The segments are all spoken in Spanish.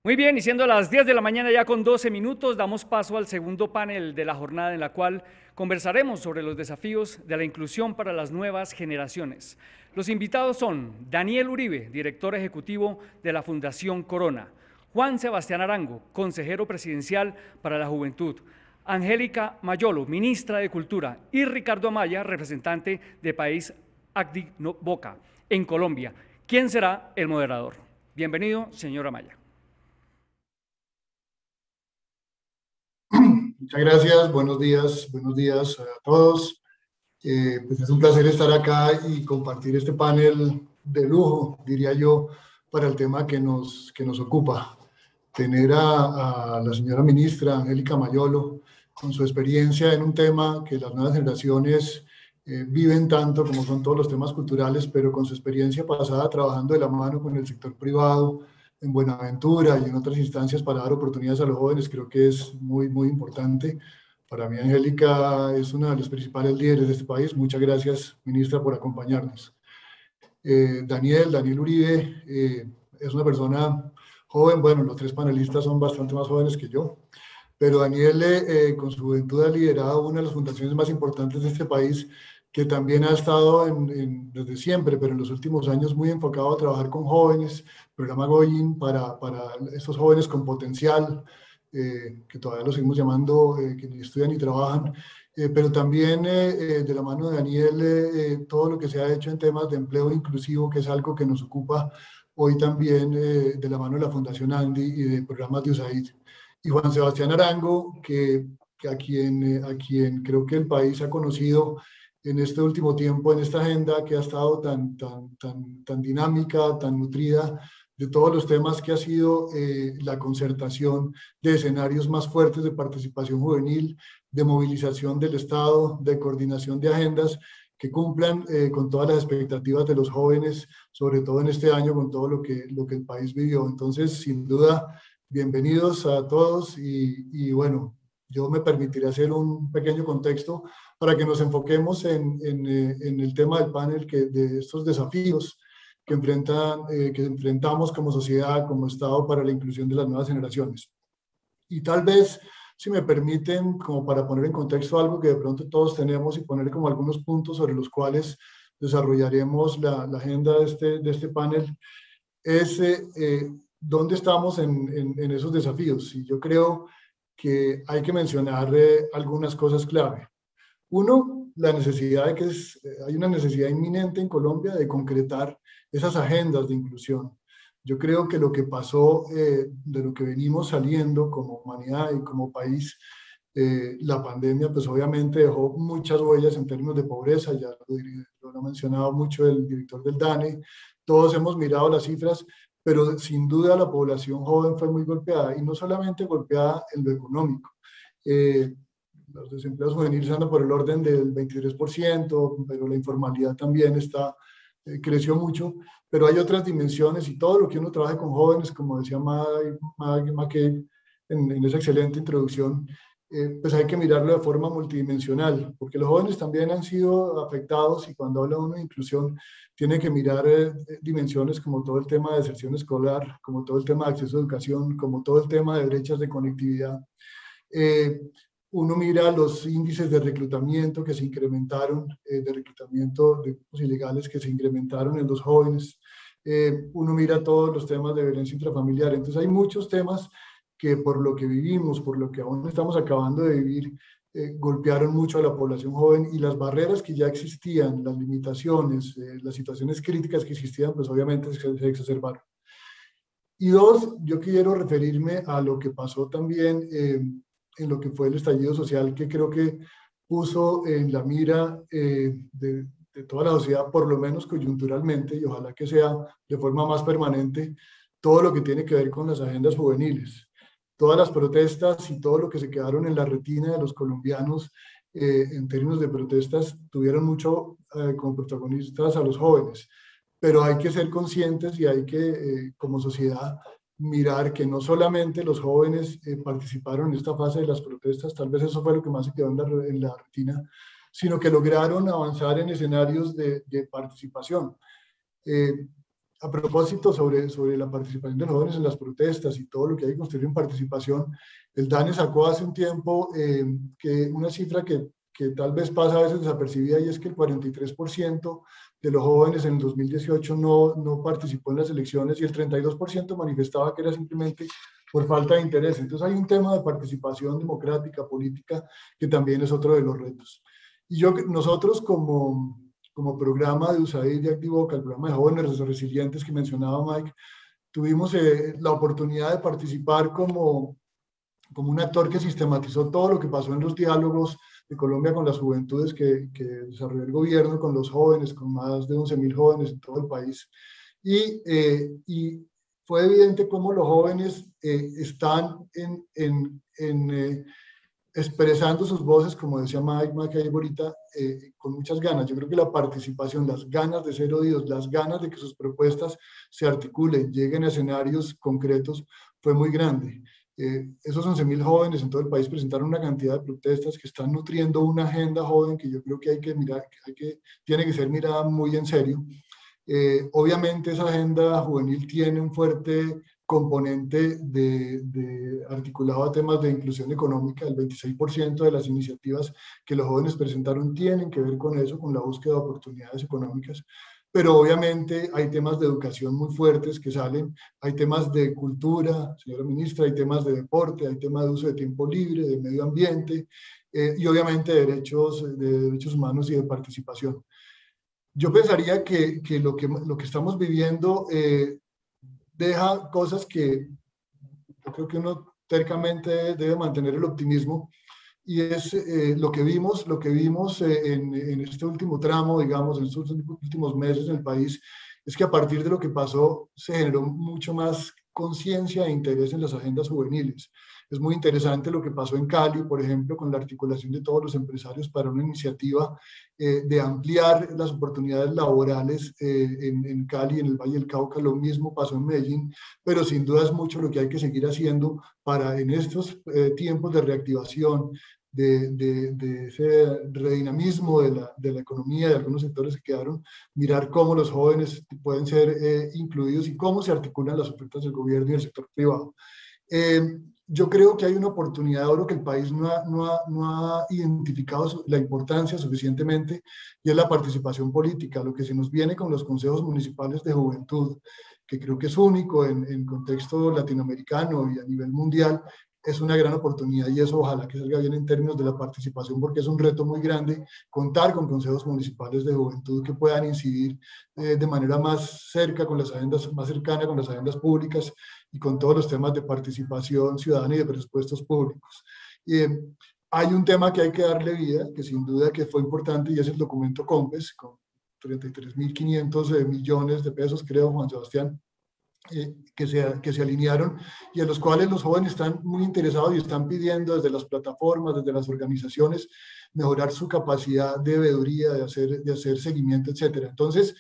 Muy bien, y siendo las 10 de la mañana ya con 12 minutos, damos paso al segundo panel de la jornada en la cual conversaremos sobre los desafíos de la inclusión para las nuevas generaciones. Los invitados son Daniel Uribe, director ejecutivo de la Fundación Corona, Juan Sebastián Arango, consejero presidencial para la Juventud, Angélica Mayolo, ministra de Cultura, y Ricardo Amaya, representante de País Boca en Colombia. ¿Quién será el moderador? Bienvenido, señor Amaya. Muchas gracias, buenos días a todos. Pues es un placer estar acá y compartir este panel de lujo, diría yo, para el tema que nos ocupa. Tener a la señora ministra Angélica Mayolo con su experiencia en un tema que las nuevas generaciones viven tanto como son todos los temas culturales, pero con su experiencia pasada trabajando de la mano con el sector privado, en Buenaventura y en otras instancias para dar oportunidades a los jóvenes, creo que es muy, muy importante. Para mí, Angélica es una de las principales líderes de este país. Muchas gracias, ministra, por acompañarnos. Daniel Uribe, es una persona joven. Bueno, los tres panelistas son bastante más jóvenes que yo, pero Daniel, con su juventud, ha liderado una de las fundaciones más importantes de este país, que también ha estado desde siempre, pero en los últimos años muy enfocado a trabajar con jóvenes, programa Goyin para estos jóvenes con potencial, que todavía los seguimos llamando, que ni estudian ni trabajan, pero también de la mano de Daniel, todo lo que se ha hecho en temas de empleo inclusivo, que es algo que nos ocupa hoy también, de la mano de la Fundación Andy y de programas de USAID. Y Juan Sebastián Arango, que a quien creo que el país ha conocido en este último tiempo, en esta agenda que ha estado tan dinámica, tan nutrida, de todos los temas que ha sido la concertación de escenarios más fuertes de participación juvenil, de movilización del Estado, de coordinación de agendas que cumplan con todas las expectativas de los jóvenes, sobre todo en este año con todo lo que el país vivió. Entonces, sin duda, bienvenidos a todos y bueno, yo me permitiré hacer un pequeño contexto para que nos enfoquemos en el tema del panel, de estos desafíos que enfrentamos como sociedad, como Estado, para la inclusión de las nuevas generaciones. Y tal vez, si me permiten, como para poner en contexto algo que de pronto todos tenemos y poner como algunos puntos sobre los cuales desarrollaremos la agenda de este panel, es dónde estamos en esos desafíos. Y yo creo que hay que mencionar algunas cosas clave. Uno, la necesidad de hay una necesidad inminente en Colombia de concretar esas agendas de inclusión. Yo creo que lo que pasó, de lo que venimos saliendo como humanidad y como país, la pandemia, pues obviamente dejó muchas huellas en términos de pobreza. Ya lo ha mencionado mucho el director del DANE. Todos hemos mirado las cifras, pero sin duda la población joven fue muy golpeada, y no solamente golpeada en lo económico. Los desempleos juveniles andan por el orden del 23%, pero la informalidad también creció mucho. Pero hay otras dimensiones, y todo lo que uno trabaja con jóvenes, como decía Maggie McKay en esa excelente introducción, pues hay que mirarlo de forma multidimensional, porque los jóvenes también han sido afectados, y cuando habla uno de inclusión tiene que mirar dimensiones como todo el tema de deserción escolar, como todo el tema de acceso a educación, como todo el tema de brechas de conectividad. Eh, Uno mira los índices de reclutamiento que se incrementaron, de reclutamiento de grupos ilegales que se incrementaron en los jóvenes. Uno mira todos los temas de violencia intrafamiliar. Entonces hay muchos temas que, por lo que vivimos, por lo que aún estamos acabando de vivir, golpearon mucho a la población joven, y las barreras que ya existían, las limitaciones, las situaciones críticas que existían, pues obviamente se exacerbaron. Y dos, yo quiero referirme a lo que pasó también en lo que fue el estallido social, que creo que puso en la mira de toda la sociedad, por lo menos coyunturalmente, y ojalá que sea de forma más permanente, todo lo que tiene que ver con las agendas juveniles. Todas las protestas y todo lo que se quedaron en la retina de los colombianos, en términos de protestas, tuvieron mucho como protagonistas a los jóvenes. Pero hay que ser conscientes y hay que, como sociedad, mirar que no solamente los jóvenes participaron en esta fase de las protestas, tal vez eso fue lo que más se quedó en la retina, sino que lograron avanzar en escenarios de participación. a propósito sobre la participación de los jóvenes en las protestas y todo lo que hay que construir en participación, el DANE sacó hace un tiempo que una cifra que tal vez pasa a veces desapercibida, y es que el 43% de los jóvenes en el 2018 no participó en las elecciones y el 32% manifestaba que era simplemente por falta de interés. Entonces hay un tema de participación democrática, política, que también es otro de los retos. Y nosotros como programa de USAID de Activoca, el programa de jóvenes resilientes que mencionaba Mike, tuvimos la oportunidad de participar como un actor que sistematizó todo lo que pasó en los diálogos de Colombia con las juventudes que desarrolló el gobierno, con los jóvenes, con más de 11.000 jóvenes en todo el país. Y fue evidente cómo los jóvenes están expresando sus voces, como decía Mike ahí ahorita, con muchas ganas. Yo creo que la participación, las ganas de ser oídos, las ganas de que sus propuestas se articulen, lleguen a escenarios concretos, fue muy grande. Esos 11.000 jóvenes en todo el país presentaron una cantidad de protestas que están nutriendo una agenda joven que yo creo que hay que mirar, tiene que ser mirada muy en serio. Obviamente esa agenda juvenil tiene un fuerte componente de articulado a temas de inclusión económica. El 26% de las iniciativas que los jóvenes presentaron tienen que ver con eso, con la búsqueda de oportunidades económicas. Pero obviamente hay temas de educación muy fuertes que salen, hay temas de cultura, señora ministra, hay temas de deporte, hay temas de uso de tiempo libre, de medio ambiente, y obviamente de derechos humanos y de participación. Yo pensaría que lo que estamos viviendo deja cosas que yo creo que uno tercamente debe mantener el optimismo, y es lo que vimos en este último tramo, digamos, en estos últimos meses en el país, es que a partir de lo que pasó se generó mucho más conciencia e interés en las agendas juveniles. Es muy interesante lo que pasó en Cali, por ejemplo, con la articulación de todos los empresarios para una iniciativa de ampliar las oportunidades laborales en Cali, en el Valle del Cauca. Lo mismo pasó en Medellín, pero sin duda es mucho lo que hay que seguir haciendo para en estos tiempos de reactivación, de ese redinamismo de la economía, de algunos sectores que quedaron, mirar cómo los jóvenes pueden ser incluidos y cómo se articulan las ofertas del gobierno y del sector privado. Yo creo que hay una oportunidad de oro que el país no ha identificado la importancia suficientemente, y es la participación política, lo que se nos viene con los consejos municipales de juventud, que creo que es único en contexto latinoamericano y a nivel mundial. Es una gran oportunidad, y eso ojalá que salga bien en términos de la participación, porque es un reto muy grande contar con consejos municipales de juventud que puedan incidir de manera más cerca con las agendas, más cercana con las agendas públicas y con todos los temas de participación ciudadana y de presupuestos públicos. Hay un tema que hay que darle vida, que sin duda que fue importante, y es el documento COMPES, con 33.500 millones de pesos, creo, Juan Sebastián, que se alinearon, y a los cuales los jóvenes están muy interesados y están pidiendo desde las plataformas, desde las organizaciones, mejorar su capacidad de veeduría, de hacer seguimiento, etc. Entonces,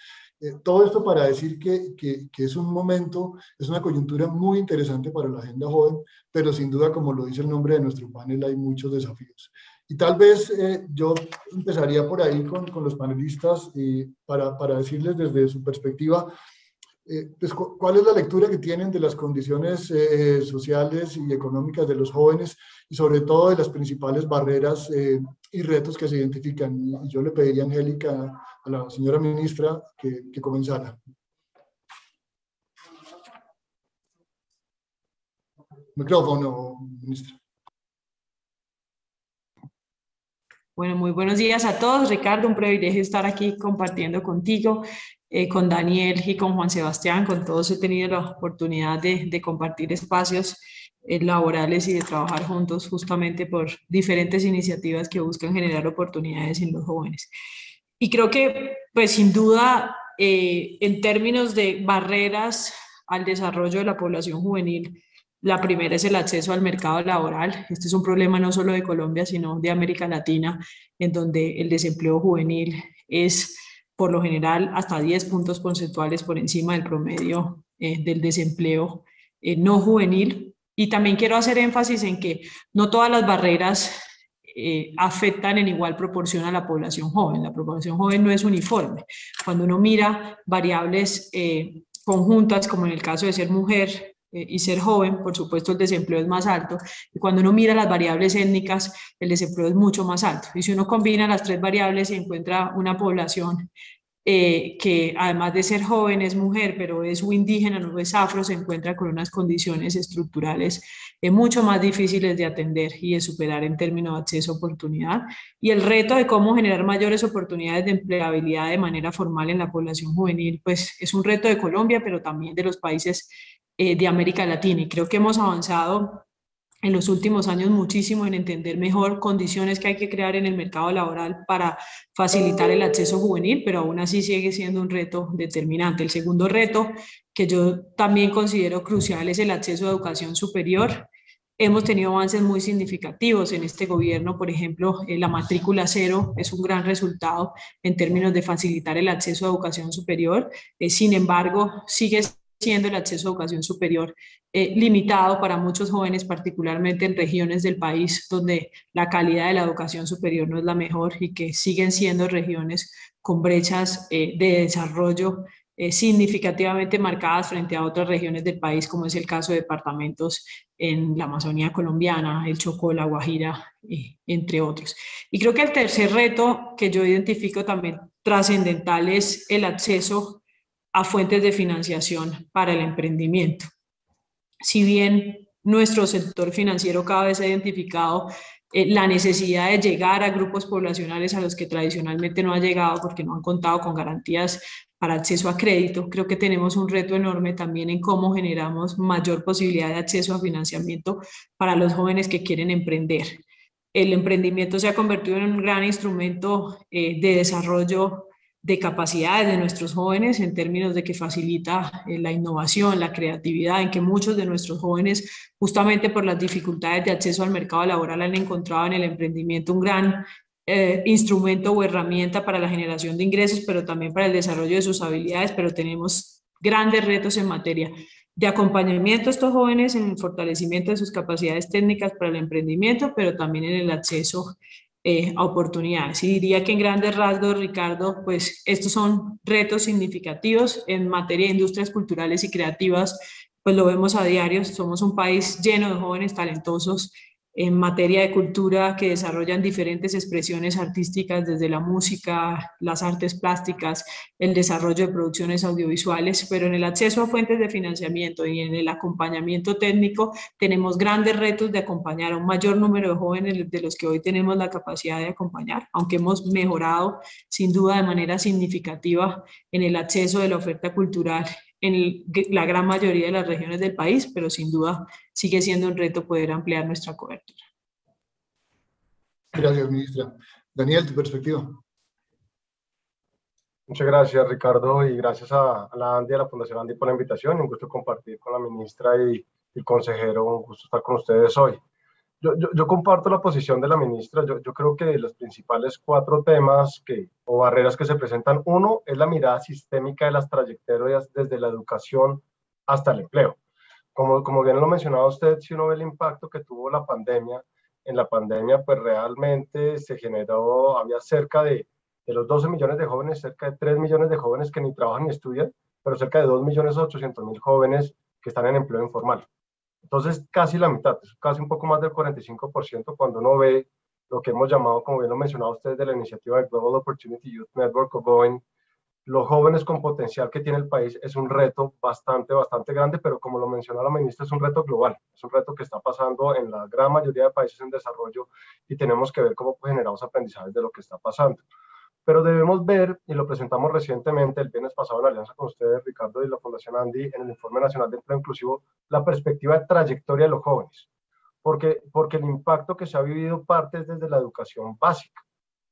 todo esto para decir que es un momento, es una coyuntura muy interesante para la agenda joven, pero sin duda, como lo dice el nombre de nuestro panel, hay muchos desafíos. Y tal vez yo empezaría por ahí con los panelistas para decirles desde su perspectiva, pues, ¿cuál es la lectura que tienen de las condiciones sociales y económicas de los jóvenes, y sobre todo de las principales barreras y retos que se identifican? Y yo le pediría a Angélica, a la señora ministra, que comenzara. Micrófono, ministra. Bueno, muy buenos días a todos. Ricardo, un privilegio estar aquí compartiendo contigo, con Daniel y con Juan Sebastián. Con todos he tenido la oportunidad de compartir espacios laborales y de trabajar juntos justamente por diferentes iniciativas que buscan generar oportunidades en los jóvenes. Y creo que, pues sin duda, en términos de barreras al desarrollo de la población juvenil, la primera es el acceso al mercado laboral. Este es un problema no solo de Colombia, sino de América Latina, en donde el desempleo juvenil es, por lo general, hasta 10 puntos porcentuales por encima del promedio del desempleo no juvenil. Y también quiero hacer énfasis en que no todas las barreras afectan en igual proporción a la población joven. La población joven no es uniforme. Cuando uno mira variables conjuntas, como en el caso de ser mujer y ser joven, por supuesto el desempleo es más alto, y cuando uno mira las variables étnicas, el desempleo es mucho más alto. Y si uno combina las tres variables, se encuentra una población que además de ser joven es mujer, pero es indígena, no es afro, se encuentra con unas condiciones estructurales mucho más difíciles de atender y de superar en términos de acceso a oportunidad. Y el reto de cómo generar mayores oportunidades de empleabilidad de manera formal en la población juvenil, pues es un reto de Colombia, pero también de los países de América Latina. Y creo que hemos avanzado en los últimos años muchísimo en entender mejor condiciones que hay que crear en el mercado laboral para facilitar el acceso juvenil, pero aún así sigue siendo un reto determinante. El segundo reto que yo también considero crucial es el acceso a educación superior. Hemos tenido avances muy significativos en este gobierno, por ejemplo, la matrícula cero es un gran resultado en términos de facilitar el acceso a educación superior. Sin embargo, sigue siendo el acceso a educación superior limitado para muchos jóvenes, particularmente en regiones del país donde la calidad de la educación superior no es la mejor y que siguen siendo regiones con brechas de desarrollo significativamente marcadas frente a otras regiones del país, como es el caso de departamentos en la Amazonía colombiana, el Chocó, la Guajira, entre otros. Y creo que el tercer reto que yo identifico también trascendental es el acceso a fuentes de financiación para el emprendimiento. Si bien nuestro sector financiero cada vez ha identificado la necesidad de llegar a grupos poblacionales a los que tradicionalmente no ha llegado porque no han contado con garantías para acceso a crédito, creo que tenemos un reto enorme también en cómo generamos mayor posibilidad de acceso a financiamiento para los jóvenes que quieren emprender. El emprendimiento se ha convertido en un gran instrumento de desarrollo de capacidades de nuestros jóvenes en términos de que facilita la innovación, la creatividad, en que muchos de nuestros jóvenes, justamente por las dificultades de acceso al mercado laboral, han encontrado en el emprendimiento un gran instrumento o herramienta para la generación de ingresos, pero también para el desarrollo de sus habilidades, pero tenemos grandes retos en materia de acompañamiento a estos jóvenes en el fortalecimiento de sus capacidades técnicas para el emprendimiento, pero también en el acceso a oportunidades. Y diría que en grandes rasgos, Ricardo, pues estos son retos significativos en materia de industrias culturales y creativas, pues lo vemos a diario, somos un país lleno de jóvenes talentosos en materia de cultura que desarrollan diferentes expresiones artísticas desde la música, las artes plásticas, el desarrollo de producciones audiovisuales, pero en el acceso a fuentes de financiamiento y en el acompañamiento técnico tenemos grandes retos de acompañar a un mayor número de jóvenes de los que hoy tenemos la capacidad de acompañar, aunque hemos mejorado sin duda de manera significativa en el acceso de la oferta cultural en la gran mayoría de las regiones del país, pero sin duda sigue siendo un reto poder ampliar nuestra cobertura. Gracias, ministra. Daniel, tu perspectiva. Muchas gracias, Ricardo, y gracias a la ANDI, a la Fundación ANDI por la invitación. Un gusto compartir con la ministra y el consejero, un gusto estar con ustedes hoy. Yo comparto la posición de la ministra. Yo creo que los principales 4 temas o barreras que se presentan, uno es la mirada sistémica de las trayectorias desde la educación hasta el empleo. Como bien lo mencionaba usted, si uno ve el impacto que tuvo la pandemia, en la pandemia pues realmente se generó, había cerca de los 12 millones de jóvenes, cerca de 3 millones de jóvenes que ni trabajan ni estudian, pero cerca de 2.800.000 jóvenes que están en empleo informal. Entonces, casi la mitad, casi un poco más del 45% cuando uno ve lo que hemos llamado, como bien lo mencionaba usted, de la iniciativa de Global Opportunity Youth Network o GOIN, los jóvenes con potencial que tiene el país es un reto bastante grande, pero como lo mencionó la ministra, es un reto global, es un reto que está pasando en la gran mayoría de países en desarrollo y tenemos que ver cómo generamos aprendizajes de lo que está pasando. Pero debemos ver, y lo presentamos recientemente el viernes pasado en alianza con ustedes, Ricardo, y la Fundación ANDI, en el Informe Nacional de Empleo Inclusivo, la perspectiva de trayectoria de los jóvenes, porque el impacto que se ha vivido parte desde la educación básica.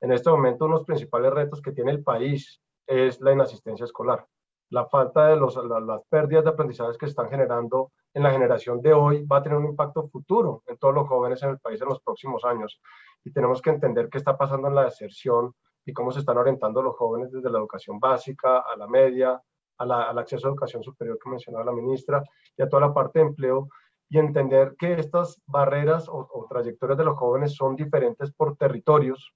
En este momento, uno de los principales retos que tiene el país es la inasistencia escolar. La falta de las pérdidas de aprendizajes que se están generando en la generación de hoy va a tener un impacto futuro en todos los jóvenes en el país en los próximos años. Y tenemos que entender qué está pasando en la deserción y cómo se están orientando los jóvenes desde la educación básica a la media, al acceso a educación superior que mencionaba la ministra, y a toda la parte de empleo, y entender que estas barreras o trayectorias de los jóvenes son diferentes por territorios.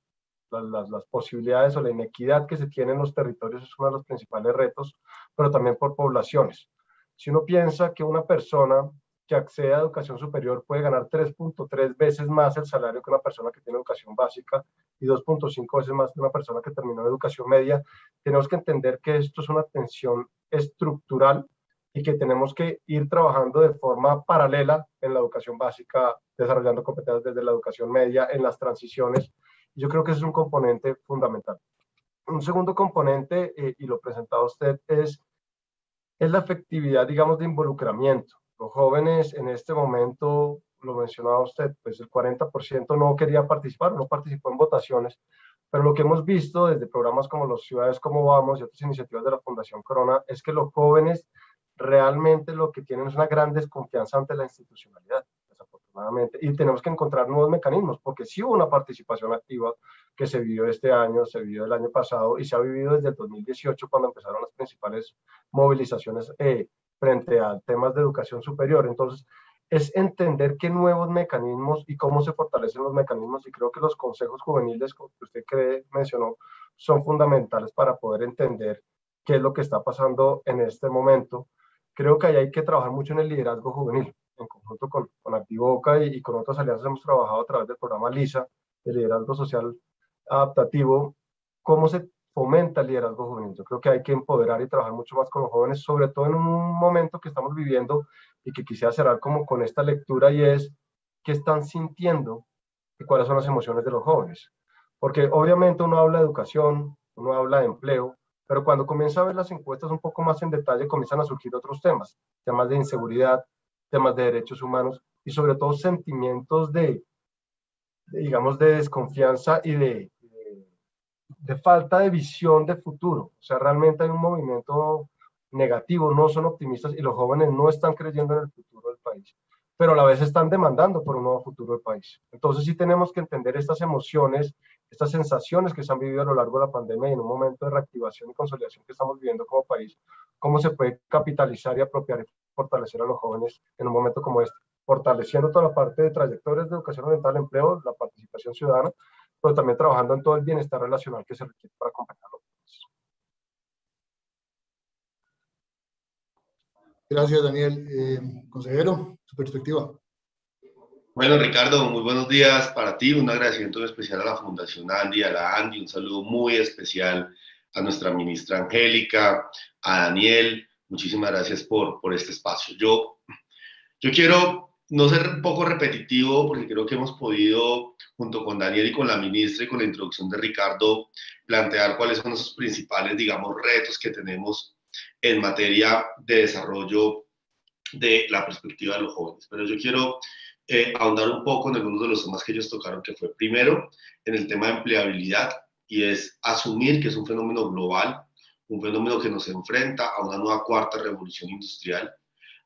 las posibilidades o la inequidad que se tiene en los territorios es uno de los principales retos, pero también por poblaciones. Si uno piensa que una persona que accede a educación superior puede ganar 3.3 veces más el salario que una persona que tiene educación básica y 2.5 veces más que una persona que terminó educación media, tenemos que entender que esto es una tensión estructural y que tenemos que ir trabajando de forma paralela en la educación básica, desarrollando competencias desde la educación media, en las transiciones. Yo creo que ese es un componente fundamental. Un segundo componente, y lo presentaba usted, es la efectividad, digamos, de involucramiento. Los jóvenes en este momento, lo mencionaba usted, pues el 40% no quería participar, no participó en votaciones, pero lo que hemos visto desde programas como los Ciudades Como Vamos y otras iniciativas de la Fundación Corona es que los jóvenes realmente lo que tienen es una gran desconfianza ante la institucionalidad, desafortunadamente, y tenemos que encontrar nuevos mecanismos, porque sí hubo una participación activa que se vivió este año, se vivió el año pasado y se ha vivido desde el 2018 cuando empezaron las principales movilizaciones frente a temas de educación superior. Entonces, es entender qué nuevos mecanismos y cómo se fortalecen los mecanismos, y creo que los consejos juveniles, como usted mencionó, son fundamentales para poder entender qué es lo que está pasando en este momento. Creo que ahí hay que trabajar mucho en el liderazgo juvenil, en conjunto con Activoca y con otras alianzas hemos trabajado a través del programa LISA, de liderazgo social adaptativo, cómo se fomenta el liderazgo juvenil. Yo creo que hay que empoderar y trabajar mucho más con los jóvenes, sobre todo en un momento que estamos viviendo y que quisiera cerrar como con esta lectura, y es qué están sintiendo y cuáles son las emociones de los jóvenes. Porque obviamente uno habla de educación, uno habla de empleo, pero cuando comienza a ver las encuestas un poco más en detalle, comienzan a surgir otros temas, temas de inseguridad, temas de derechos humanos y sobre todo sentimientos digamos, de desconfianza y de falta de visión de futuro. O sea, realmente hay un movimiento negativo, no son optimistas y los jóvenes no están creyendo en el futuro del país, pero a la vez están demandando por un nuevo futuro del país. Entonces sí tenemos que entender estas emociones, estas sensaciones que se han vivido a lo largo de la pandemia y en un momento de reactivación y consolidación que estamos viviendo como país, cómo se puede capitalizar y apropiar y fortalecer a los jóvenes en un momento como este, fortaleciendo toda la parte de trayectorias de educación orientada al empleo, la participación ciudadana, pero también trabajando en todo el bienestar relacional que se requiere para acompañarlo. Gracias, Daniel. Consejero, su perspectiva. Bueno, Ricardo, muy buenos días para ti. Un agradecimiento especial a la Fundación Andy, a la Andy, un saludo muy especial a nuestra ministra Angélica, a Daniel. Muchísimas gracias por este espacio. Yo quiero no ser un poco repetitivo, porque creo que hemos podido, junto con Daniel y con la ministra y con la introducción de Ricardo, plantear cuáles son esos principales, digamos, retos que tenemos en materia de desarrollo de la perspectiva de los jóvenes. Pero yo quiero ahondar un poco en algunos de los temas que ellos tocaron, que fue primero en el tema de empleabilidad, y es asumir que es un fenómeno global, un fenómeno que nos enfrenta a una nueva cuarta revolución industrial,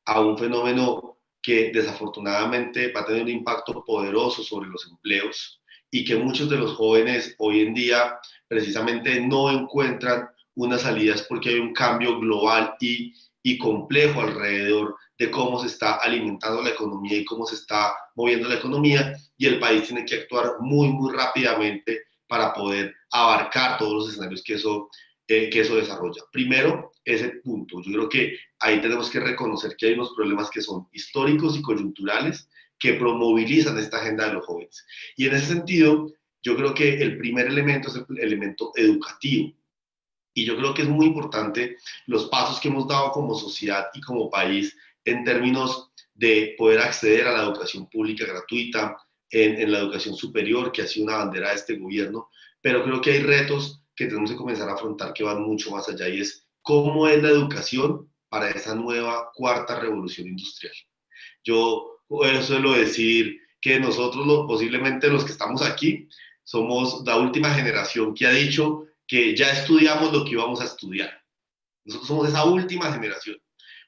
a un fenómeno que desafortunadamente va a tener un impacto poderoso sobre los empleos y que muchos de los jóvenes hoy en día precisamente no encuentran unas salidas porque hay un cambio global y complejo alrededor de cómo se está alimentando la economía y cómo se está moviendo la economía, y el país tiene que actuar muy, muy rápidamente para poder abarcar todos los escenarios que eso desarrolla. Primero, ese punto. Yo creo que ahí tenemos que reconocer que hay unos problemas que son históricos y coyunturales que promovilizan esta agenda de los jóvenes. Y en ese sentido, yo creo que el primer elemento es el elemento educativo. Y yo creo que es muy importante los pasos que hemos dado como sociedad y como país en términos de poder acceder a la educación pública gratuita, en la educación superior, que ha sido una bandera de este gobierno, pero creo que hay retos que tenemos que comenzar a afrontar que van mucho más allá, y es cómo es la educación para esa nueva cuarta revolución industrial. Yo suelo decir que nosotros, posiblemente los que estamos aquí, somos la última generación que ha dicho que ya estudiamos lo que íbamos a estudiar. Nosotros somos esa última generación,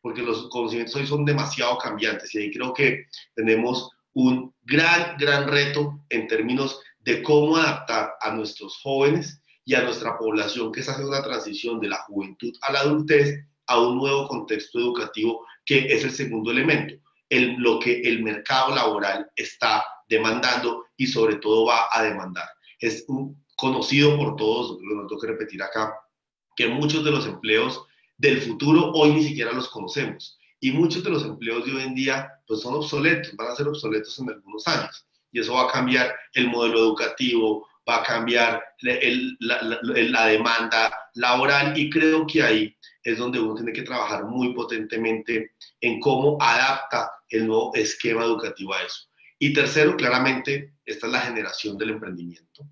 porque los conocimientos hoy son demasiado cambiantes, y ahí creo que tenemos un gran reto en términos de cómo adaptar a nuestros jóvenes y a nuestra población que está haciendo una transición de la juventud a la adultez a un nuevo contexto educativo, que es el segundo elemento, lo que el mercado laboral está demandando y sobre todo va a demandar. Es un conocido por todos, lo tengo que repetir acá, que muchos de los empleos del futuro hoy ni siquiera los conocemos. Y muchos de los empleos de hoy en día pues son obsoletos, van a ser obsoletos en algunos años. Y eso va a cambiar el modelo educativo, va a cambiar la demanda laboral, y creo que ahí es donde uno tiene que trabajar muy potentemente en cómo adapta el nuevo esquema educativo a eso. Y tercero, claramente, esta es la generación del emprendimiento.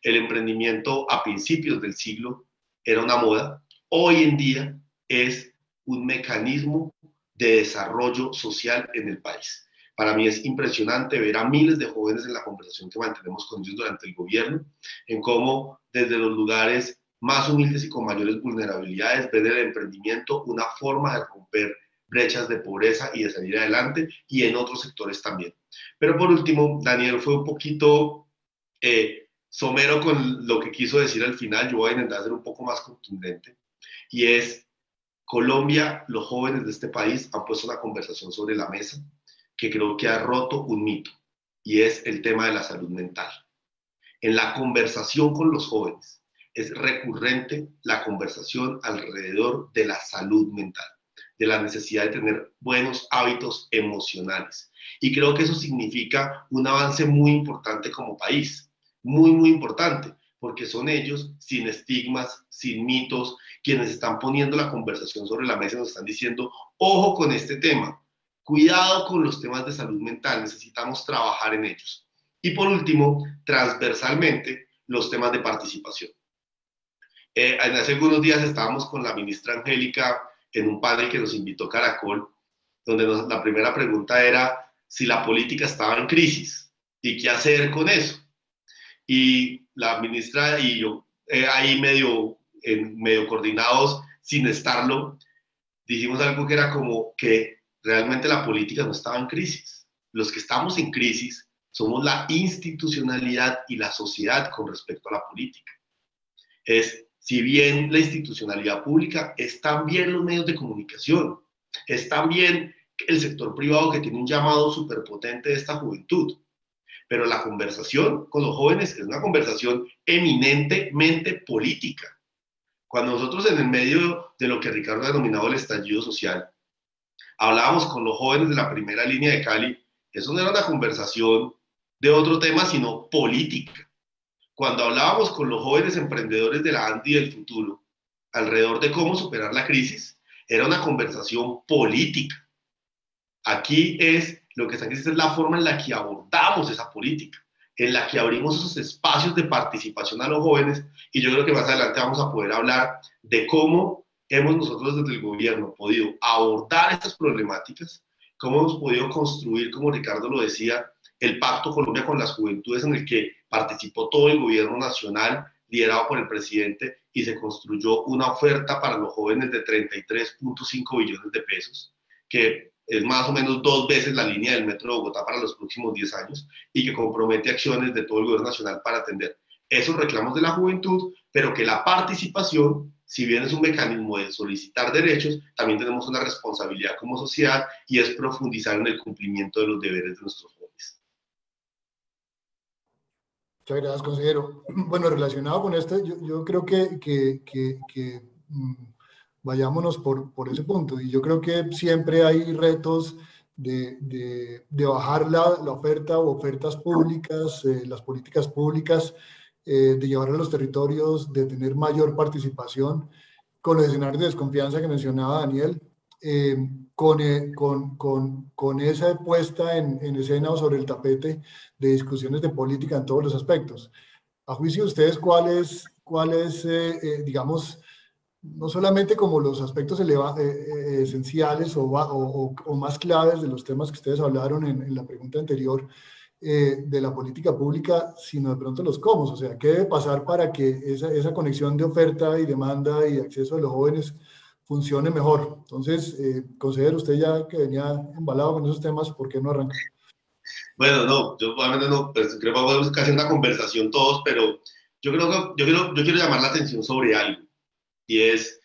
El emprendimiento a principios del siglo era una moda, hoy en día es un mecanismo de desarrollo social en el país. Para mí es impresionante ver a miles de jóvenes en la conversación que mantenemos con ellos durante el gobierno, en cómo desde los lugares más humildes y con mayores vulnerabilidades ven el emprendimiento una forma de romper brechas de pobreza y de salir adelante, y en otros sectores también. Pero por último, Daniel fue un poquito somero con lo que quiso decir al final. Yo voy a intentar ser un poco más contundente, y es: Colombia, los jóvenes de este país han puesto una conversación sobre la mesa que creo que ha roto un mito, y es el tema de la salud mental. En la conversación con los jóvenes es recurrente la conversación alrededor de la salud mental, de la necesidad de tener buenos hábitos emocionales. Y creo que eso significa un avance muy importante como país, muy, muy importante, porque son ellos, sin estigmas, sin mitos, quienes están poniendo la conversación sobre la mesa y nos están diciendo: ojo con este tema, cuidado con los temas de salud mental, necesitamos trabajar en ellos. Y por último, transversalmente, los temas de participación. Hace algunos días estábamos con la ministra Angélica en un panel que nos invitó Caracol, donde la primera pregunta era si la política estaba en crisis y qué hacer con eso. Y la ministra y yo, ahí medio coordinados, sin estarlo, dijimos algo que era como que realmente la política no estaba en crisis. Los que estamos en crisis somos la institucionalidad y la sociedad con respecto a la política. Si bien la institucionalidad pública, es también los medios de comunicación, es también el sector privado, que tiene un llamado superpotente de esta juventud. Pero la conversación con los jóvenes es una conversación eminentemente política. Cuando nosotros, en el medio de lo que Ricardo ha denominado el estallido social, hablábamos con los jóvenes de la primera línea de Cali, eso no era una conversación de otro tema, sino política. Cuando hablábamos con los jóvenes emprendedores de la ANDI del futuro alrededor de cómo superar la crisis, era una conversación política. Aquí lo que está aquí es la forma en la que abordamos esa política, en la que abrimos esos espacios de participación a los jóvenes, y yo creo que más adelante vamos a poder hablar de cómo hemos nosotros desde el gobierno podido abordar estas problemáticas, cómo hemos podido construir, como Ricardo lo decía, el Pacto Colombia con las Juventudes, en el que participó todo el gobierno nacional, liderado por el presidente, y se construyó una oferta para los jóvenes de 33.5 billones de pesos, que es más o menos 2 veces la línea del Metro de Bogotá para los próximos 10 años, y que compromete acciones de todo el gobierno nacional para atender esos reclamos de la juventud, pero que la participación, si bien es un mecanismo de solicitar derechos, también tenemos una responsabilidad como sociedad, y es profundizar en el cumplimiento de los deberes de nuestros jóvenes. Muchas gracias, consejero. Bueno, relacionado con esto, yo creo que vayámonos por ese punto. Y yo creo que siempre hay retos de bajar la oferta o ofertas públicas, las políticas públicas, de llevar a los territorios, de tener mayor participación, con los escenarios de desconfianza que mencionaba Daniel, con esa puesta en escena o sobre el tapete de discusiones de política en todos los aspectos. A juicio de ustedes, ¿cuál es digamos, no solamente como los aspectos esenciales o más claves de los temas que ustedes hablaron en la pregunta anterior, de la política pública, sino de pronto los cómo? O sea, ¿qué debe pasar para que esa conexión de oferta y demanda y acceso de los jóvenes funcione mejor? Entonces, consejero, usted ya que venía embalado con esos temas, ¿por qué no arranca? Bueno, no, yo obviamente no, pues creo que vamos casi una conversación todos, pero yo quiero llamar la atención sobre algo, y es,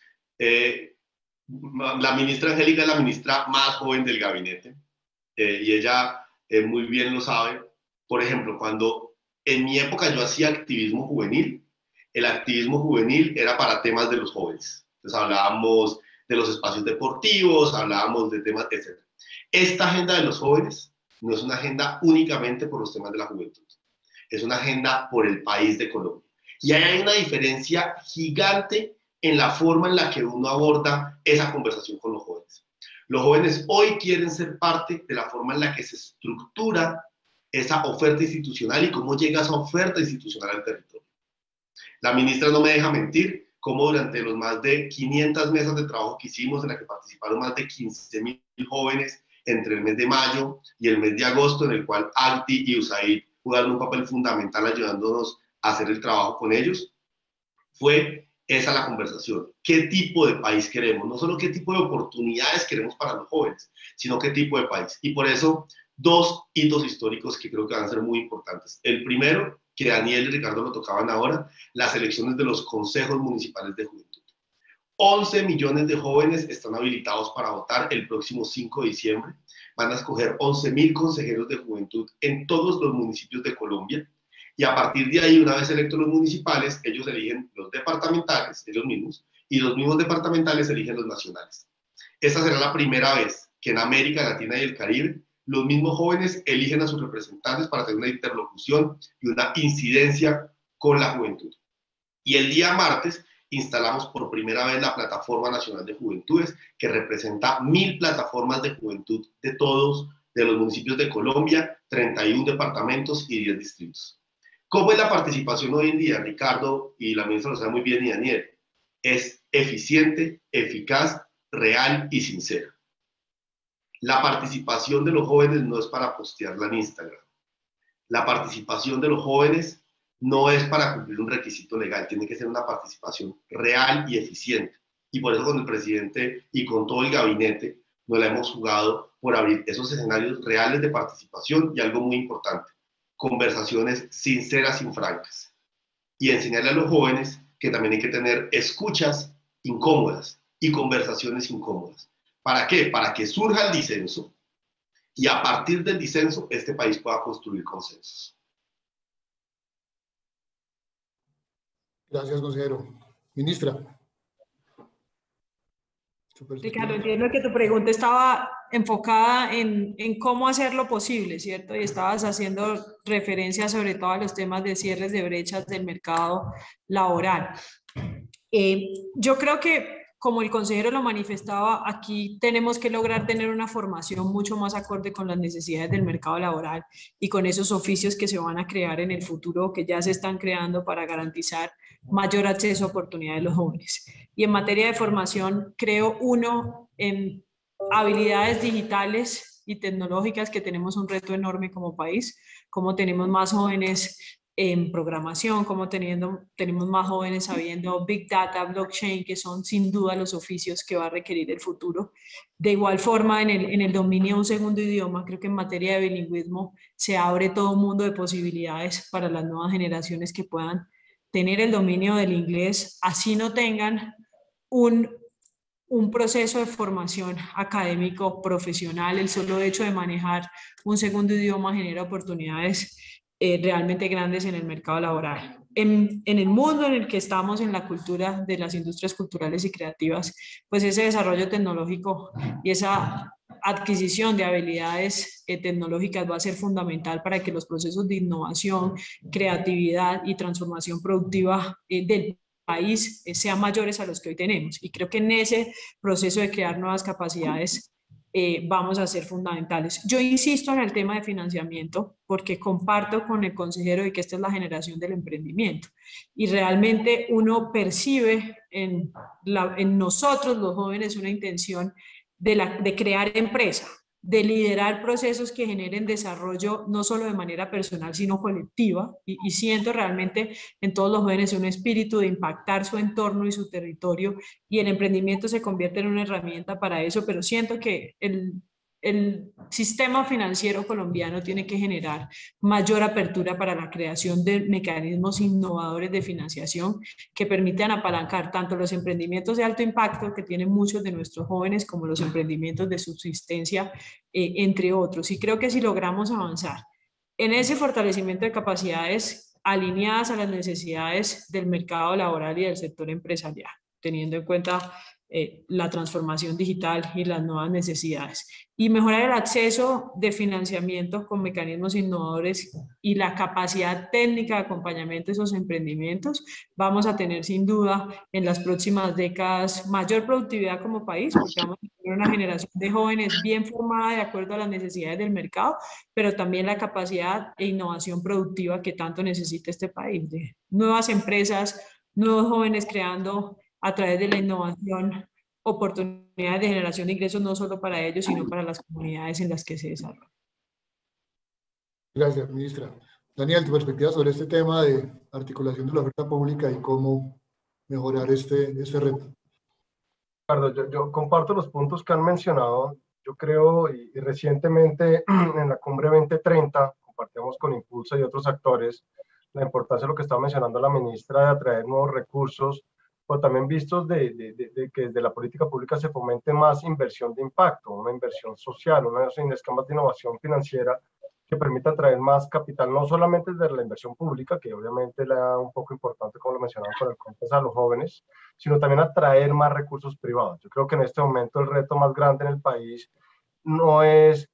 la ministra Angélica es la ministra más joven del gabinete, y ella muy bien lo sabe. Por ejemplo, cuando en mi época yo hacía activismo juvenil, el activismo juvenil era para temas de los jóvenes. Entonces hablábamos de los espacios deportivos, hablábamos de temas, etc. Esta agenda de los jóvenes no es una agenda únicamente por los temas de la juventud, es una agenda por el país de Colombia. Y ahí hay una diferencia gigante en la forma en la que uno aborda esa conversación con los jóvenes. Los jóvenes hoy quieren ser parte de la forma en la que se estructura esa oferta institucional y cómo llega esa oferta institucional al territorio. La ministra no me deja mentir cómo durante los más de 500 mesas de trabajo que hicimos, en la que participaron más de 15.000 jóvenes entre el mes de mayo y el mes de agosto, en el cual ACTI y USAID jugaron un papel fundamental ayudándonos a hacer el trabajo con ellos, fue esa la conversación. ¿Qué tipo de país queremos? No solo qué tipo de oportunidades queremos para los jóvenes, sino qué tipo de país. Y por eso, dos hitos históricos que creo que van a ser muy importantes. El primero, que Daniel y Ricardo lo tocaban ahora, las elecciones de los consejos municipales de juventud. 11 millones de jóvenes están habilitados para votar el próximo 5 de diciembre. Van a escoger 11.000 consejeros de juventud en todos los municipios de Colombia. Y a partir de ahí, una vez electos los municipales, ellos eligen los departamentales, ellos mismos, y los mismos departamentales eligen los nacionales. Esta será la primera vez que en América Latina y el Caribe los mismos jóvenes eligen a sus representantes para tener una interlocución y una incidencia con la juventud. Y el día martes instalamos por primera vez la Plataforma Nacional de Juventudes, que representa 1.000 plataformas de juventud de todos, de los municipios de Colombia, 31 departamentos y 10 distritos. ¿Cómo es la participación hoy en día, Ricardo? Y la ministra lo sabe muy bien, y Daniel. Es eficiente, eficaz, real y sincera. La participación de los jóvenes no es para postearla en Instagram. La participación de los jóvenes no es para cumplir un requisito legal, tiene que ser una participación real y eficiente. Y por eso con el presidente y con todo el gabinete nos la hemos jugado por abrir esos escenarios reales de participación y algo muy importante, conversaciones sinceras y francas. Y enseñarle a los jóvenes que también hay que tener escuchas incómodas y conversaciones incómodas. ¿Para qué? Para que surja el disenso y a partir del disenso este país pueda construir consensos. Gracias, consejero. Ministra. Ricardo, entiendo que tu pregunta estaba enfocada en cómo hacerlo posible, ¿cierto? Y estabas haciendo referencia sobre todo a los temas de cierres de brechas del mercado laboral. Yo creo que, como el consejero lo manifestaba, aquí tenemos que lograr tener una formación mucho más acorde con las necesidades del mercado laboral y con esos oficios que se van a crear en el futuro, que ya se están creando para garantizar mayor acceso a oportunidades de los jóvenes. Y en materia de formación, creo, en habilidades digitales y tecnológicas, que tenemos un reto enorme como país, como tenemos más jóvenes en programación, como tenemos más jóvenes sabiendo Big Data, blockchain, que son sin duda los oficios que va a requerir el futuro. De igual forma, en el dominio de un segundo idioma, creo que en materia de bilingüismo se abre todo un mundo de posibilidades para las nuevas generaciones que puedan tener el dominio del inglés, así no tengan un proceso de formación académico profesional. El solo hecho de manejar un segundo idioma genera oportunidades realmente grandes en el mercado laboral. En el mundo en el que estamos, en la cultura de las industrias culturales y creativas, pues ese desarrollo tecnológico y esa adquisición de habilidades tecnológicas va a ser fundamental para que los procesos de innovación, creatividad y transformación productiva del país sean mayores a los que hoy tenemos. Y creo que en ese proceso de crear nuevas capacidades vamos a ser fundamentales. Yo insisto en el tema de financiamiento porque comparto con el consejero de que esta es la generación del emprendimiento y realmente uno percibe en nosotros los jóvenes una intención de crear empresa, de liderar procesos que generen desarrollo no solo de manera personal sino colectiva y siento realmente en todos los jóvenes un espíritu de impactar su entorno y su territorio y el emprendimiento se convierte en una herramienta para eso, pero siento que el sistema financiero colombiano tiene que generar mayor apertura para la creación de mecanismos innovadores de financiación que permitan apalancar tanto los emprendimientos de alto impacto que tienen muchos de nuestros jóvenes como los emprendimientos de subsistencia, entre otros. Y creo que si logramos avanzar en ese fortalecimiento de capacidades alineadas a las necesidades del mercado laboral y del sector empresarial, teniendo en cuenta la transformación digital y las nuevas necesidades. Y mejorar el acceso de financiamiento con mecanismos innovadores y la capacidad técnica de acompañamiento de esos emprendimientos. Vamos a tener sin duda en las próximas décadas mayor productividad como país, porque vamos a tener una generación de jóvenes bien formada de acuerdo a las necesidades del mercado, pero también la capacidad e innovación productiva que tanto necesita este país, de nuevas empresas, nuevos jóvenes creando a través de la innovación oportunidades de generación de ingresos no solo para ellos, sino para las comunidades en las que se desarrollan. Gracias, ministra. Daniel, tu perspectiva sobre este tema de articulación de la oferta pública y cómo mejorar este reto. Ricardo, yo comparto los puntos que han mencionado. Yo creo, y recientemente en la Cumbre 2030, compartimos con Impulsa y otros actores la importancia de lo que estaba mencionando la ministra de atraer nuevos recursos, pero también vistos de que desde la política pública se fomente más inversión de impacto, una inversión social, unos esquemas de innovación financiera que permita atraer más capital, no solamente desde la inversión pública, que obviamente le da un poco importante, como lo mencionaba con el COMPES, a los jóvenes, sino también atraer más recursos privados. Yo creo que en este momento el reto más grande en el país no es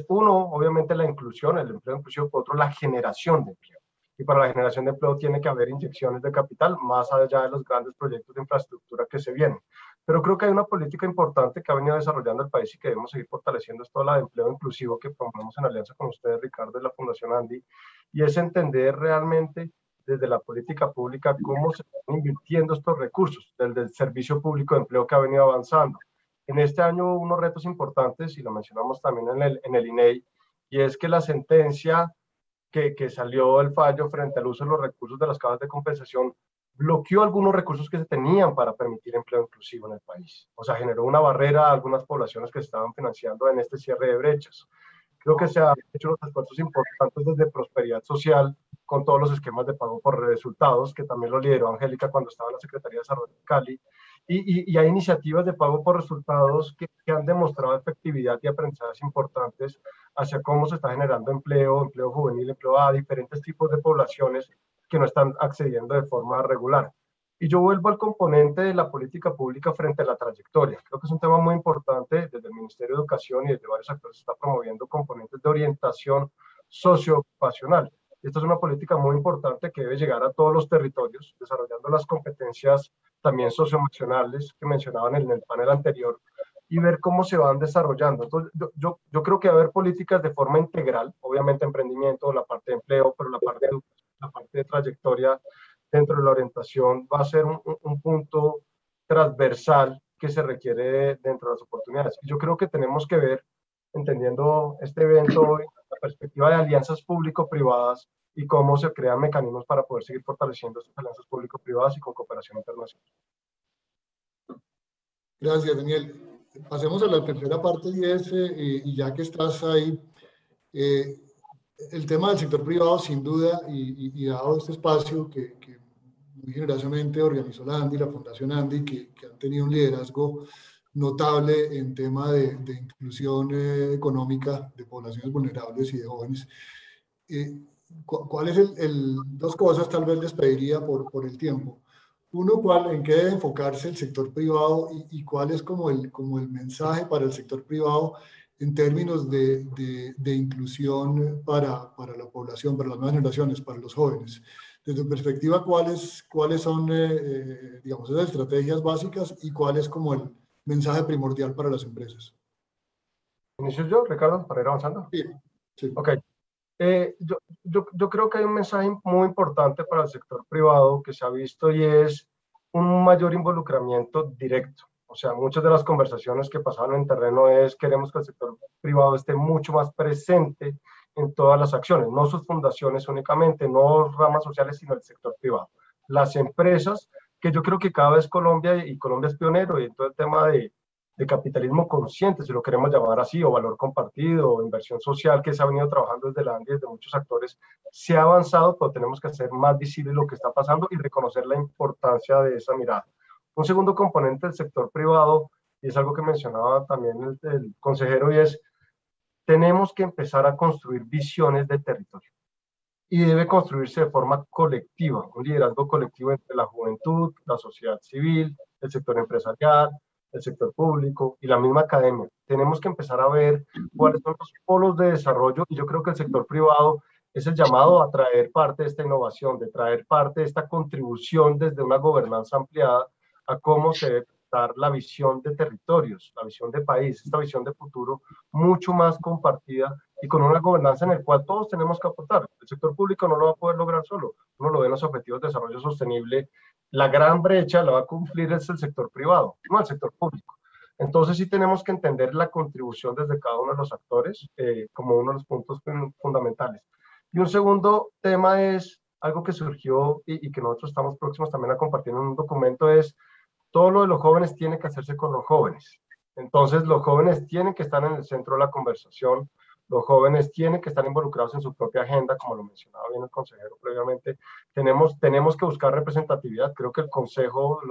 uno, obviamente la inclusión, el empleo inclusivo, por otro la generación de empleo. Y para la generación de empleo tiene que haber inyecciones de capital más allá de los grandes proyectos de infraestructura que se vienen. Pero creo que hay una política importante que ha venido desarrollando el país y que debemos seguir fortaleciendo, es toda la de empleo inclusivo que promovemos en alianza con ustedes, Ricardo, de la Fundación Andy, y es entender realmente desde la política pública cómo se están invirtiendo estos recursos, desde el servicio público de empleo que ha venido avanzando. En este año hubo unos retos importantes, y lo mencionamos también en el INEI, y es que la sentencia que salió el fallo frente al uso de los recursos de las cajas de compensación bloqueó algunos recursos que se tenían para permitir empleo inclusivo en el país. O sea, generó una barrera a algunas poblaciones que se estaban financiando en este cierre de brechas. Creo que se han hecho unos esfuerzos importantes desde Prosperidad Social con todos los esquemas de pago por resultados, que también lo lideró Angélica cuando estaba en la Secretaría de Desarrollo de Cali, y hay iniciativas de pago por resultados que han demostrado efectividad y aprendizajes importantes hacia cómo se está generando empleo juvenil, empleo a diferentes tipos de poblaciones que no están accediendo de forma regular. Y yo vuelvo al componente de la política pública frente a la trayectoria. Creo que es un tema muy importante. Desde el Ministerio de Educación y desde varios actores se está promoviendo componentes de orientación socioocupacional. Esta es una política muy importante que debe llegar a todos los territorios, desarrollando las competencias también socioemocionales que mencionaban en el panel anterior, y ver cómo se van desarrollando. Entonces, yo creo que va a haber políticas de forma integral, obviamente emprendimiento, la parte de empleo, pero la parte de trayectoria dentro de la orientación va a ser un punto transversal que se requiere dentro de las oportunidades. Y yo creo que tenemos que ver, entendiendo este evento hoy, la perspectiva de alianzas público-privadas y cómo se crean mecanismos para poder seguir fortaleciendo estas alianzas público-privadas y con cooperación internacional. Gracias, Daniel. Pasemos a la tercera parte y ya que estás ahí, el tema del sector privado, sin duda, y dado este espacio que muy generosamente organizó la Andy, la Fundación Andy, que han tenido un liderazgo notable en tema de inclusión económica de poblaciones vulnerables y de jóvenes. ¿Cuál es dos cosas tal vez les pediría por el tiempo? Uno, ¿en qué debe enfocarse el sector privado y cuál es como el mensaje para el sector privado en términos de inclusión para la población, para las nuevas generaciones, para los jóvenes? Desde tu perspectiva, ¿cuáles son, digamos, esas estrategias básicas y cuál es como el mensaje primordial para las empresas? ¿Inicio yo, Ricardo, para ir avanzando? Sí, sí. Ok. Yo creo que hay un mensaje muy importante para el sector privado que se ha visto y es un mayor involucramiento directo. O sea, muchas de las conversaciones que pasaban en terreno queremos que el sector privado esté mucho más presente en todas las acciones, no sus fundaciones únicamente, no ramas sociales, sino el sector privado. Las empresas, que yo creo que cada vez Colombia es pionero en todo el tema de capitalismo consciente, si lo queremos llamar así, o valor compartido, o inversión social, que se ha venido trabajando desde la ANDI, desde muchos actores, se ha avanzado, pero tenemos que hacer más visible lo que está pasando y reconocer la importancia de esa mirada. Un segundo componente del sector privado, y es algo que mencionaba también el consejero, y es, tenemos que empezar a construir visiones de territorio. y debe construirse de forma colectiva, un liderazgo colectivo entre la juventud, la sociedad civil, el sector empresarial, el sector público y la misma academia. Tenemos que empezar a ver cuáles son los polos de desarrollo, y yo creo que el sector privado es el llamado a traer parte de esta innovación, de traer parte de esta contribución desde una gobernanza ampliada a cómo se debe dar la visión de territorios, la visión de país, esta visión de futuro mucho más compartida y con una gobernanza en la cual todos tenemos que aportar. El sector público no lo va a poder lograr solo, uno lo ve en los objetivos de desarrollo sostenible, la gran brecha la va a cumplir es el sector privado, no el sector público. Entonces sí tenemos que entender la contribución desde cada uno de los actores como uno de los puntos fundamentales. Y un segundo tema es algo que surgió y que nosotros estamos próximos también a compartir en un documento, es todo lo de los jóvenes tiene que hacerse con los jóvenes. Entonces los jóvenes tienen que estar en el centro de la conversación, los jóvenes tienen que estar involucrados en su propia agenda, como lo mencionaba bien el consejero previamente. Tenemos que buscar representatividad. Creo que los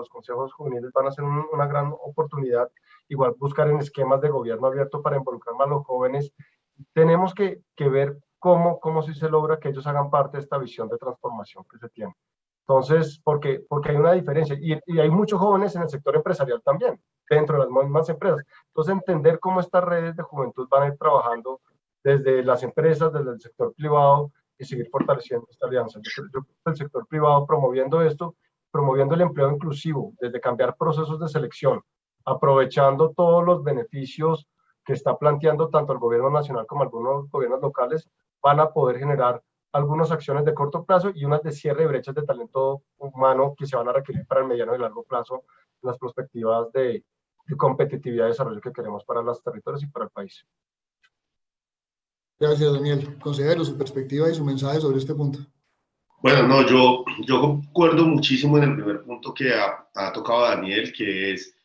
consejos juveniles van a ser una gran oportunidad. Igual buscar en esquemas de gobierno abierto para involucrar más a los jóvenes. Tenemos que ver cómo sí se logra que ellos hagan parte de esta visión de transformación que se tiene. Entonces, porque hay una diferencia, y hay muchos jóvenes en el sector empresarial también, dentro de las mismas empresas. Entonces, entender cómo estas redes de juventud van a ir trabajando desde las empresas, desde el sector privado, y seguir fortaleciendo esta alianza. Yo creo que el sector privado promoviendo esto, promoviendo el empleo inclusivo, desde cambiar procesos de selección, aprovechando todos los beneficios que está planteando tanto el gobierno nacional como algunos gobiernos locales, van a poder generar algunas acciones de corto plazo y unas de cierre de brechas de talento humano que se van a requerir para el mediano y largo plazo en las perspectivas de competitividad y desarrollo que queremos para los territorios y para el país. Gracias, Daniel. Consejero, su perspectiva y su mensaje sobre este punto. Bueno, no, yo concuerdo muchísimo en el primer punto que ha tocado Daniel, que es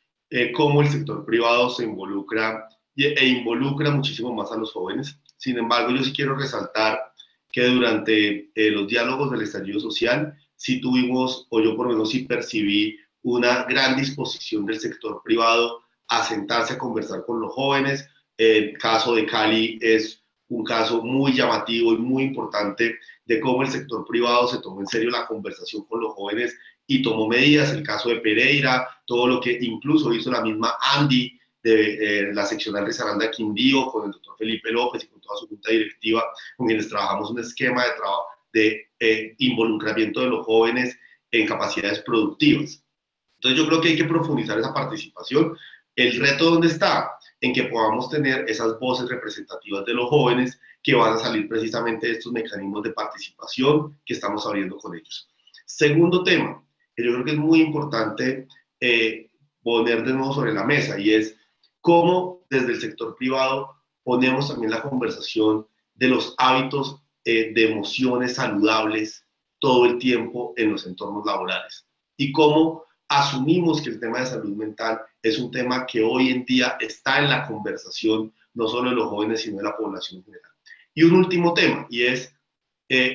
cómo el sector privado se involucra e involucra muchísimo más a los jóvenes. Sin embargo, yo sí quiero resaltar que durante los diálogos del estallido social sí tuvimos, o yo por lo menos sí percibí, una gran disposición del sector privado a sentarse a conversar con los jóvenes. El caso de Cali es un caso muy llamativo y muy importante de cómo el sector privado se tomó en serio la conversación con los jóvenes y tomó medidas. El caso de Pereira, todo lo que incluso hizo la misma Andy de la seccional de Saranda Quindío con el doctor Felipe López y con toda su junta directiva, con quienes trabajamos un esquema de trabajo de involucramiento de los jóvenes en capacidades productivas. Entonces yo creo que hay que profundizar esa participación. El reto, ¿dónde está? En que podamos tener esas voces representativas de los jóvenes que van a salir precisamente de estos mecanismos de participación que estamos abriendo con ellos. Segundo tema, que yo creo que es muy importante poner de nuevo sobre la mesa, y es cómo desde el sector privado ponemos también la conversación de los hábitos de emociones saludables todo el tiempo en los entornos laborales, y cómo asumimos que el tema de salud mental es un tema que hoy en día está en la conversación, no solo de los jóvenes, sino de la población en general. Y un último tema, y es,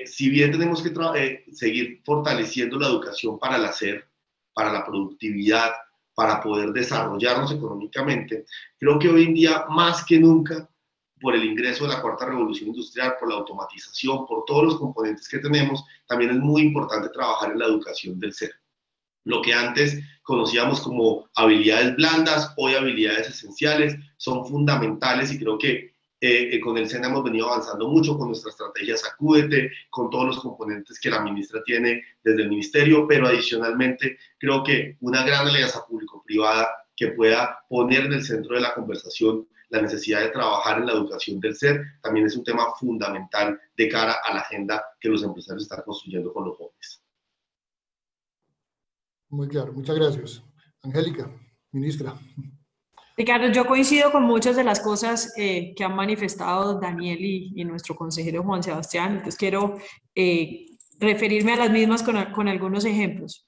si bien tenemos que seguir fortaleciendo la educación para el hacer, para la productividad, para poder desarrollarnos económicamente, creo que hoy en día, más que nunca, por el ingreso de la cuarta revolución industrial, por la automatización, por todos los componentes que tenemos, también es muy importante trabajar en la educación del ser. Lo que antes conocíamos como habilidades blandas, hoy habilidades esenciales, son fundamentales, y creo que con el SENA hemos venido avanzando mucho con nuestra estrategia Sacúdete, con todos los componentes que la ministra tiene desde el ministerio, pero adicionalmente creo que una gran alianza público-privada que pueda poner en el centro de la conversación la necesidad de trabajar en la educación del ser también es un tema fundamental de cara a la agenda que los empresarios están construyendo con los jóvenes. Muy claro, muchas gracias. Angélica, ministra. Ricardo, yo coincido con muchas de las cosas que han manifestado Daniel y nuestro consejero Juan Sebastián, entonces quiero referirme a las mismas con algunos ejemplos.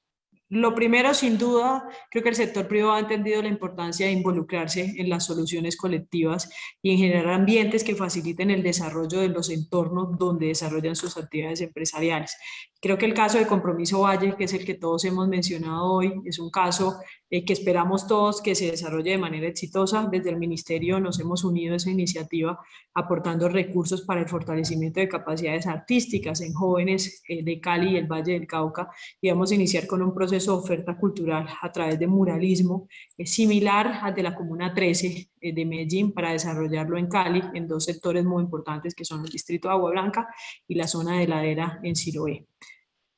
Lo primero, sin duda, creo que el sector privado ha entendido la importancia de involucrarse en las soluciones colectivas y en generar ambientes que faciliten el desarrollo de los entornos donde desarrollan sus actividades empresariales. Creo que el caso de Compromiso Valle, que es el que todos hemos mencionado hoy, es un caso que esperamos todos que se desarrolle de manera exitosa. Desde el Ministerio nos hemos unido a esa iniciativa aportando recursos para el fortalecimiento de capacidades artísticas en jóvenes de Cali y el Valle del Cauca, y vamos a iniciar con un proceso de oferta cultural a través de muralismo similar al de la Comuna 13 de Medellín, para desarrollarlo en Cali en dos sectores muy importantes que son el distrito de Agua Blanca y la zona de Ladera en Siloé.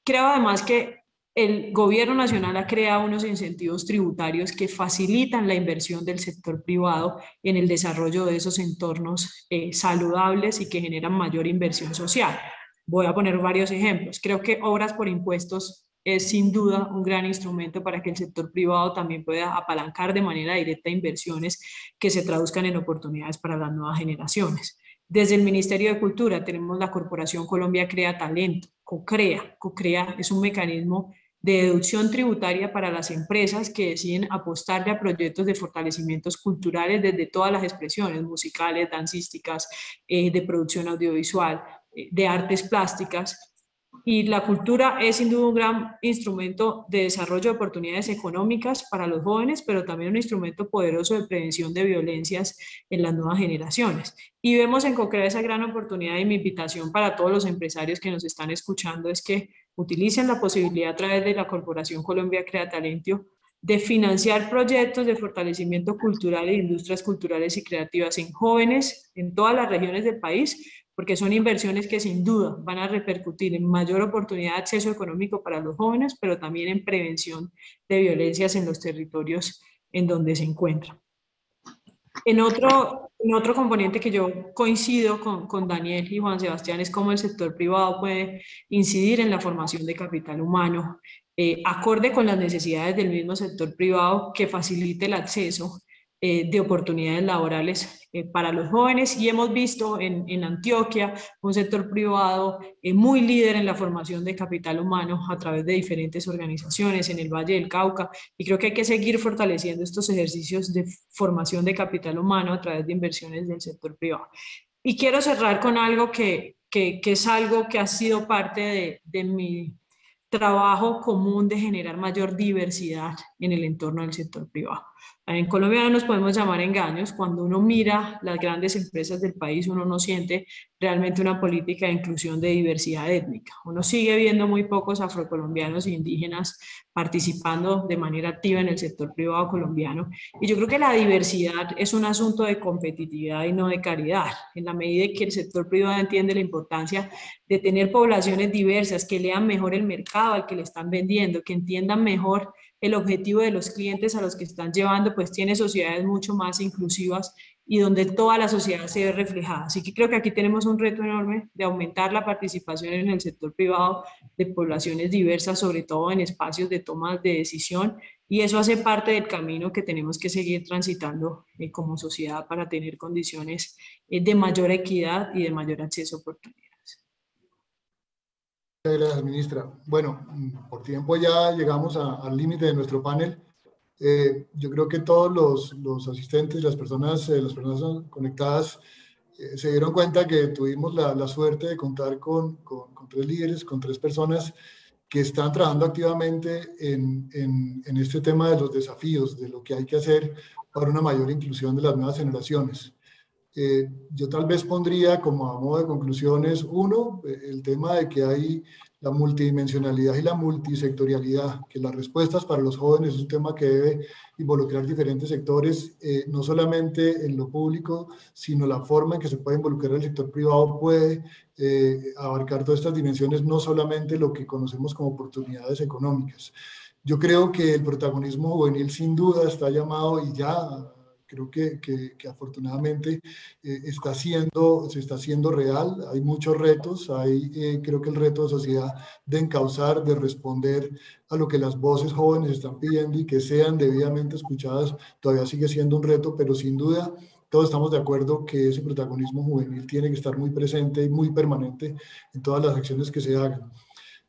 Creo además que el gobierno nacional ha creado unos incentivos tributarios que facilitan la inversión del sector privado en el desarrollo de esos entornos saludables y que generan mayor inversión social. Voy a poner varios ejemplos. Creo que obras por impuestos es sin duda un gran instrumento para que el sector privado también pueda apalancar de manera directa inversiones que se traduzcan en oportunidades para las nuevas generaciones. Desde el Ministerio de Cultura tenemos la Corporación Colombia Crea Talento, COCREA. COCREA es un mecanismo de deducción tributaria para las empresas que deciden apostarle a proyectos de fortalecimientos culturales desde todas las expresiones, musicales, dancísticas, de producción audiovisual, de artes plásticas. Y la cultura es sin duda un gran instrumento de desarrollo de oportunidades económicas para los jóvenes, pero también un instrumento poderoso de prevención de violencias en las nuevas generaciones. Y vemos en COCREA esa gran oportunidad, y mi invitación para todos los empresarios que nos están escuchando es que utilicen la posibilidad a través de la Corporación Colombia Crea Talento de financiar proyectos de fortalecimiento cultural e industrias culturales y creativas en jóvenes en todas las regiones del país, porque son inversiones que sin duda van a repercutir en mayor oportunidad de acceso económico para los jóvenes, pero también en prevención de violencias en los territorios en donde se encuentran. En otro componente que yo coincido con Daniel y Juan Sebastián es cómo el sector privado puede incidir en la formación de capital humano, acorde con las necesidades del mismo sector privado, que facilite el acceso de oportunidades laborales para los jóvenes. Y hemos visto en Antioquia un sector privado muy líder en la formación de capital humano a través de diferentes organizaciones en el Valle del Cauca, y creo que hay que seguir fortaleciendo estos ejercicios de formación de capital humano a través de inversiones del sector privado. Y quiero cerrar con algo que es algo que ha sido parte de mi trabajo común de generar mayor diversidad en el entorno del sector privado. En Colombia no nos podemos llamar engaños. Cuando uno mira las grandes empresas del país, uno no siente realmente una política de inclusión de diversidad étnica. Uno sigue viendo muy pocos afrocolombianos e indígenas participando de manera activa en el sector privado colombiano. Y yo creo que la diversidad es un asunto de competitividad y no de caridad. En la medida en que el sector privado entiende la importancia de tener poblaciones diversas, que lean mejor el mercado al que le están vendiendo, que entiendan mejor el objetivo de los clientes a los que están llevando, pues tiene sociedades mucho más inclusivas y donde toda la sociedad se ve reflejada. Así que creo que aquí tenemos un reto enorme de aumentar la participación en el sector privado de poblaciones diversas, sobre todo en espacios de toma de decisión, y eso hace parte del camino que tenemos que seguir transitando como sociedad para tener condiciones de mayor equidad y de mayor acceso a oportunidades. Muchas gracias, ministra. Bueno, por tiempo ya llegamos al límite de nuestro panel. Yo creo que todos los asistentes, las personas conectadas, se dieron cuenta que tuvimos la suerte de contar con tres líderes, con tres personas que están trabajando activamente en este tema de los desafíos, de lo que hay que hacer para una mayor inclusión de las nuevas generaciones. Yo tal vez pondría como a modo de conclusiones, uno, el tema de que hay la multidimensionalidad y la multisectorialidad, que las respuestas para los jóvenes es un tema que debe involucrar diferentes sectores, no solamente en lo público, sino la forma en que se puede involucrar el sector privado puede abarcar todas estas dimensiones, no solamente lo que conocemos como oportunidades económicas. Yo creo que el protagonismo juvenil sin duda está llamado, y ya creo que afortunadamente se está haciendo real. Hay muchos retos, creo que el reto de sociedad de encauzar, de responder a lo que las voces jóvenes están pidiendo y que sean debidamente escuchadas, todavía sigue siendo un reto, pero sin duda todos estamos de acuerdo que ese protagonismo juvenil tiene que estar muy presente y muy permanente en todas las acciones que se hagan.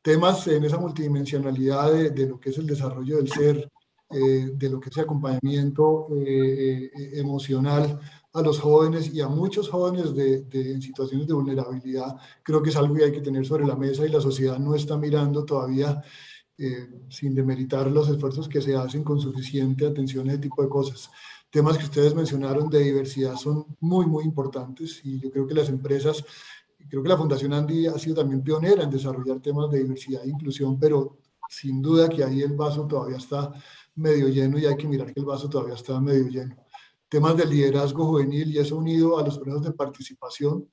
Temas en esa multidimensionalidad de lo que es el desarrollo del ser, de lo que es el acompañamiento emocional a los jóvenes y a muchos jóvenes en situaciones de vulnerabilidad, creo que es algo que hay que tener sobre la mesa y la sociedad no está mirando todavía, sin demeritar los esfuerzos que se hacen, con suficiente atención a ese tipo de cosas. Temas que ustedes mencionaron de diversidad son muy, muy importantes y yo creo que las empresas, creo que la Fundación Andy ha sido también pionera en desarrollar temas de diversidad e inclusión, pero sin duda que ahí el vaso todavía está medio lleno y hay que mirar que el vaso todavía está medio lleno. Temas de liderazgo juvenil y eso unido a los procesos de participación,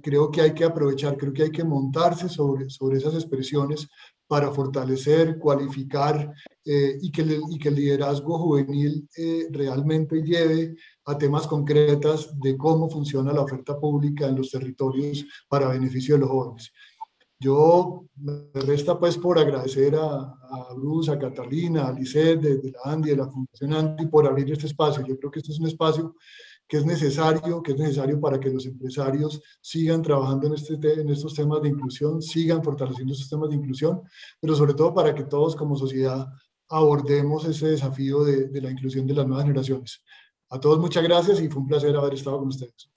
creo que hay que aprovechar, creo que hay que montarse sobre esas expresiones para fortalecer, cualificar y que el liderazgo juvenil realmente lleve a temas concretos de cómo funciona la oferta pública en los territorios para beneficio de los jóvenes. Yo me resta pues por agradecer a Bruce, a Catalina, a Lisette de la Andy, de la Fundación Andy, por abrir este espacio. Yo creo que este es un espacio que es necesario para que los empresarios sigan trabajando en estos temas de inclusión, sigan fortaleciendo estos temas de inclusión, pero sobre todo para que todos como sociedad abordemos ese desafío de la inclusión de las nuevas generaciones. A todos muchas gracias y fue un placer haber estado con ustedes.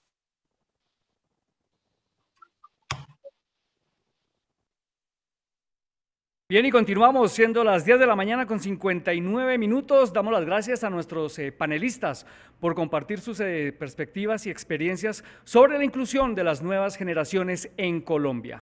Bien, y continuamos siendo las 10 de la mañana con 59 minutos. Damos las gracias a nuestros panelistas por compartir sus perspectivas y experiencias sobre la inclusión de las nuevas generaciones en Colombia.